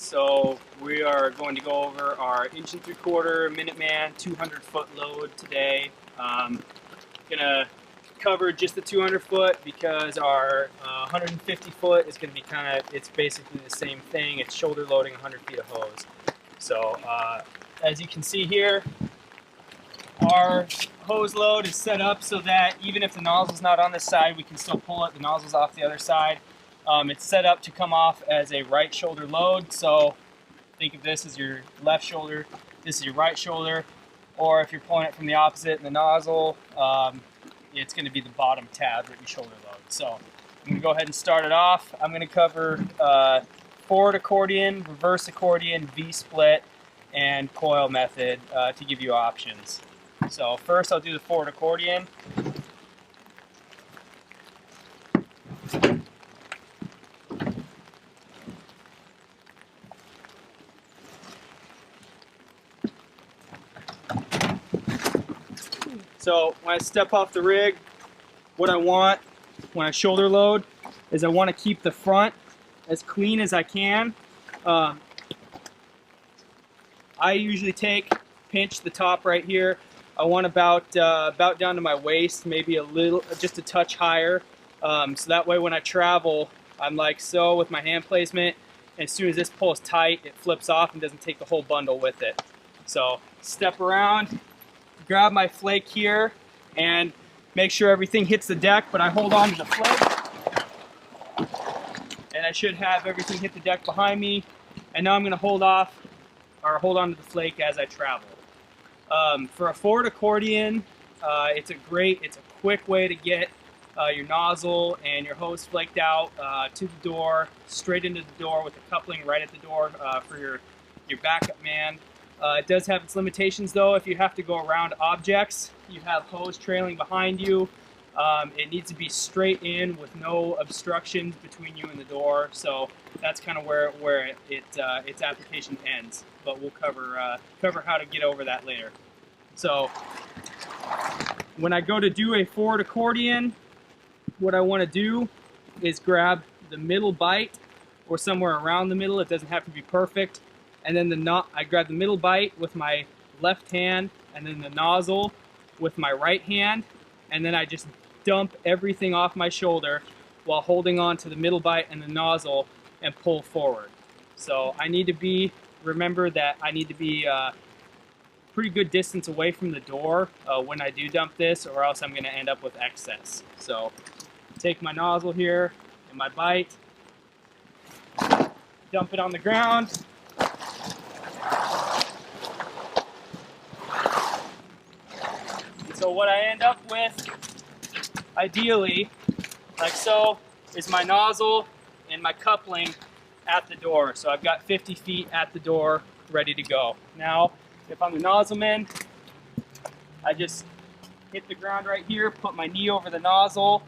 So we are going to go over our 1 3/4 Minuteman 200-foot load today. Gonna cover just the 200-foot because our 150-foot is going to be it's basically the same thing. It's shoulder loading 100 feet of hose. So as you can see here, our hose load is set up so that even if the nozzle's not on this side, we can still pull it. The nozzle's off the other side. It's set up to come off as a right shoulder load, so think of this as your left shoulder, this is your right shoulder, or if you're pulling it from the opposite in the nozzle, it's going to be the bottom tab that you shoulder load. So I'm going to go ahead and start it off. I'm going to cover forward accordion, reverse accordion, V-split, and coil method to give you options. So first I'll do the forward accordion. So when I step off the rig, what I want when I shoulder load is I want to keep the front as clean as I can. I usually pinch the top right here. I want about down to my waist, maybe a little, just a touch higher. So that way when I travel, I'm like so with my hand placement. And as soon as this pulls tight, it flips off and doesn't take the whole bundle with it. So step around, grab my flake here, and make sure everything hits the deck, but I hold on to the flake. And I should have everything hit the deck behind me. And now I'm going to hold on to the flake as I travel. For a forward accordion, it's a quick way to get your nozzle and your hose flaked out to the door, straight into the door with the coupling right at the door for your backup man. It does have its limitations though. If you have to go around objects, you have hose trailing behind you. It needs to be straight in with no obstructions between you and the door. So that's kind of where its application ends. But we'll cover how to get over that later. So when I go to do a forward accordion, what I want to do is grab the middle bite or somewhere around the middle. It doesn't have to be perfect. And then I grab the middle bite with my left hand, and then the nozzle with my right hand, and then I just dump everything off my shoulder while holding on to the middle bite and the nozzle and pull forward. So remember that I need to be a pretty good distance away from the door when I do dump this, or else I'm going to end up with excess. So take my nozzle here and my bite, dump it on the ground. So what I end up with, ideally, like so, is my nozzle and my coupling at the door. So I've got 50 feet at the door ready to go. Now, if I'm the nozzleman, I just hit the ground right here, put my knee over the nozzle,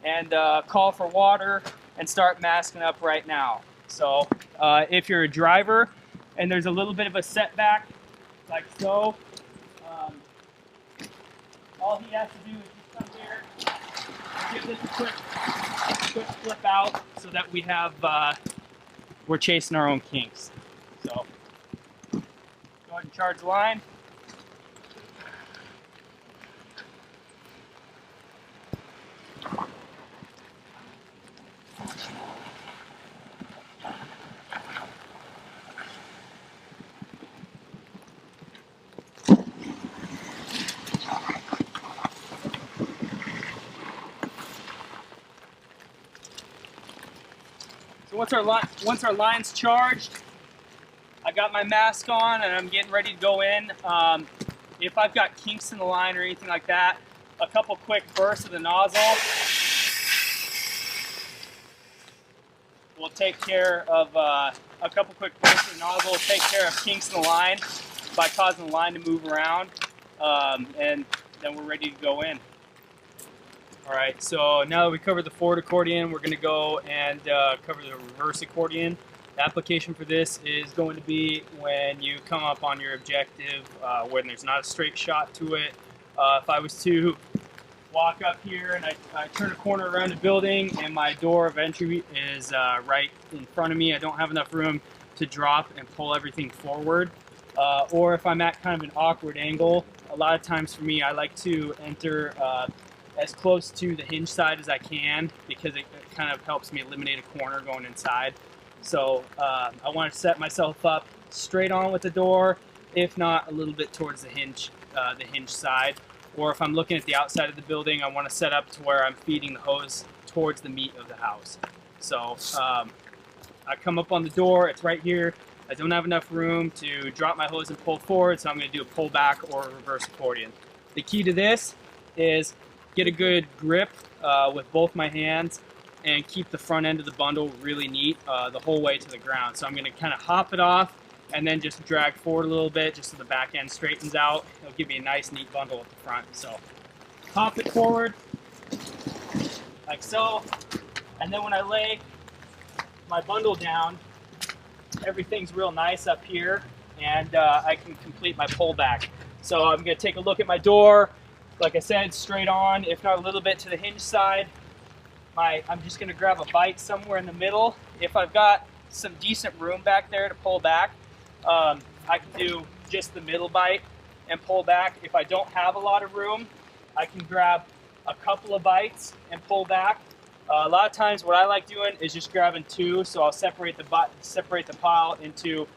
and call for water and start masking up right now. So if you're a driver and there's a little bit of a setback, like so, all he has to do is just come here, give this a quick flip out so that we're chasing our own kinks. So go ahead and charge the line. So once our line's charged, I got my mask on and I'm getting ready to go in. If I've got kinks in the line or anything like that, a couple quick bursts of the nozzle will take care of take care of kinks in the line by causing the line to move around, and then we're ready to go in. Alright, so now that we covered the forward accordion, we're going to go and cover the reverse accordion. The application for this is going to be when you come up on your objective, when there's not a straight shot to it. If I was to walk up here and I turn a corner around a building and my door of entry is right in front of me, I don't have enough room to drop and pull everything forward. Or if I'm at kind of an awkward angle, a lot of times for me, I like to enter as close to the hinge side as I can, because it kind of helps me eliminate a corner going inside. So I want to set myself up straight on with the door, if not a little bit towards the hinge side. Or if I'm looking at the outside of the building, I want to set up to where I'm feeding the hose towards the meat of the house. So I come up on the door, it's right here. I don't have enough room to drop my hose and pull forward, so I'm going to do a pull back or a reverse accordion. The key to this is get a good grip with both my hands and keep the front end of the bundle really neat the whole way to the ground. So I'm going to kind of hop it off and then just drag forward a little bit just so the back end straightens out. It'll give me a nice neat bundle at the front. So hop it forward like so, and then when I lay my bundle down, everything's real nice up here, and I can complete my pullback. So I'm going to take a look at my door. Like I said, straight on, if not a little bit to the hinge side. I'm just going to grab a bite somewhere in the middle. If I've got some decent room back there to pull back, I can do just the middle bite and pull back. If I don't have a lot of room, I can grab a couple of bites and pull back. A lot of times what I like doing is just grabbing two, so I'll separate the pile into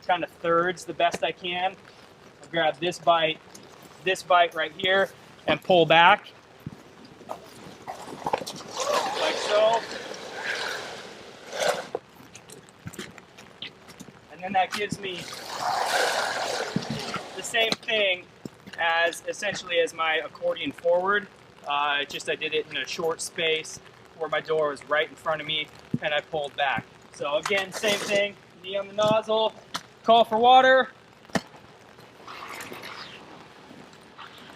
kind of thirds the best I can. I'll grab this bite right here, and pull back like so. And then that gives me the same thing as essentially as my accordion forward. Just I did it in a short space where my door was right in front of me, and I pulled back. So again, same thing, knee on the nozzle, call for water,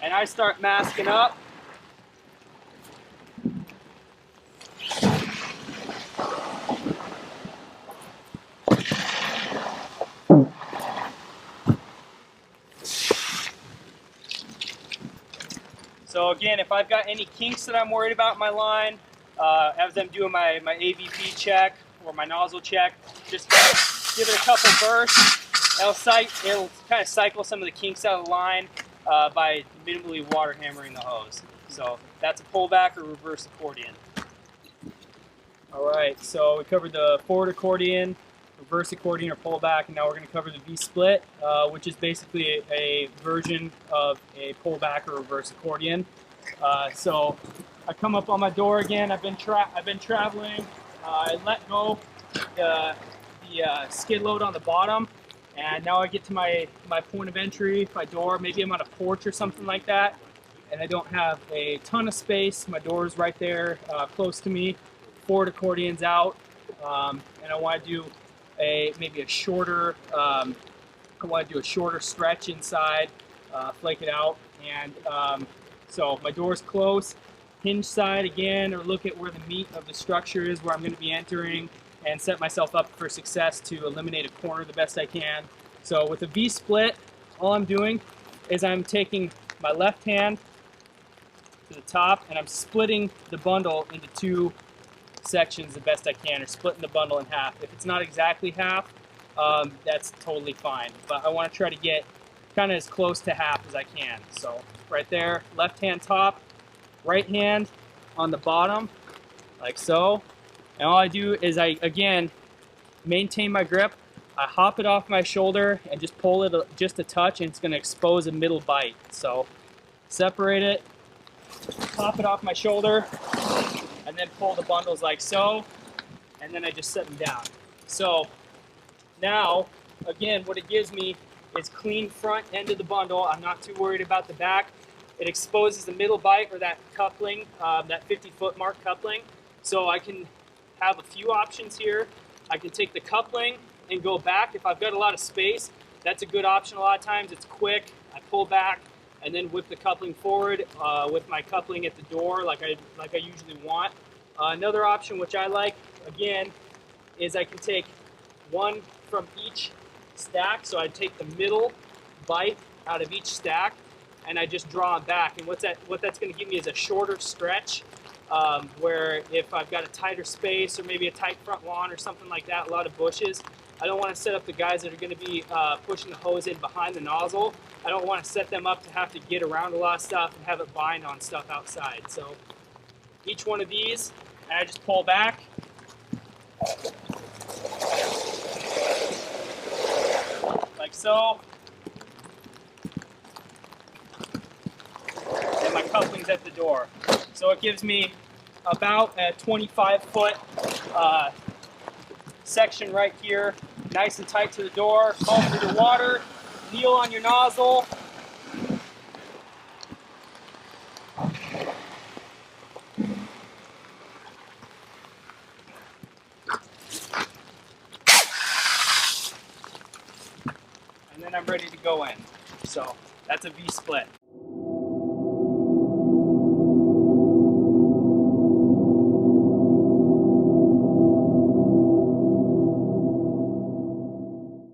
and I start masking up. So again, if I've got any kinks that I'm worried about in my line, as I'm doing my AVP check or my nozzle check, just give it a couple bursts. It'll kind of cycle some of the kinks out of the line by minimally water hammering the hose. So that's a pullback or reverse accordion. All right, so we covered the forward accordion, reverse accordion or pullback, and now we're going to cover the V-split, which is basically a version of a pullback or reverse accordion. So I come up on my door again. I've been traveling. I let go the skid load on the bottom, and now I get to my point of entry, my door. Maybe I'm on a porch or something like that, and I don't have a ton of space. My door is right there, close to me. Forward accordion's out, and I want to do maybe a shorter. I want to do a shorter stretch inside, flake it out, and so my door's close. Hinge side again, or look at where the meat of the structure is, where I'm going to be entering, and set myself up for success to eliminate a corner the best I can. So with a V-split, all I'm doing is I'm taking my left hand to the top, and I'm splitting the bundle into two sections the best I can, or splitting the bundle in half. If it's not exactly half, that's totally fine, but I want to try to get kind of as close to half as I can. So right there, left hand top, right hand on the bottom, like so. And all I do is I, again, maintain my grip. I hop it off my shoulder and just pull it just a touch, and it's going to expose a middle bite. So separate it, hop it off my shoulder, and then pull the bundles like so, and then I just set them down. So now, again, what it gives me is clean front end of the bundle. I'm not too worried about the back. It exposes the middle bite, or that coupling, that 50-foot mark coupling. So I can have a few options here. I can take the coupling and go back. If I've got a lot of space, that's a good option a lot of times. It's quick. I pull back and then whip the coupling forward with my coupling at the door like I usually want. Another option which I like, again, is I can take one from each stack. So I take the middle bite out of each stack, and I just draw them back. And what that's going to give me is a shorter stretch, where if I've got a tighter space or maybe a tight front lawn or something like that, a lot of bushes, I don't want to set up the guys that are going to be pushing the hose in behind the nozzle. I don't want to set them up to have to get around a lot of stuff and have it bind on stuff outside. So each one of these, and I just pull back. Like so. And my coupling's at the door. So it gives me about a 25-foot section right here, nice and tight to the door. Call for your water, kneel on your nozzle. And then I'm ready to go in. So that's a V-split.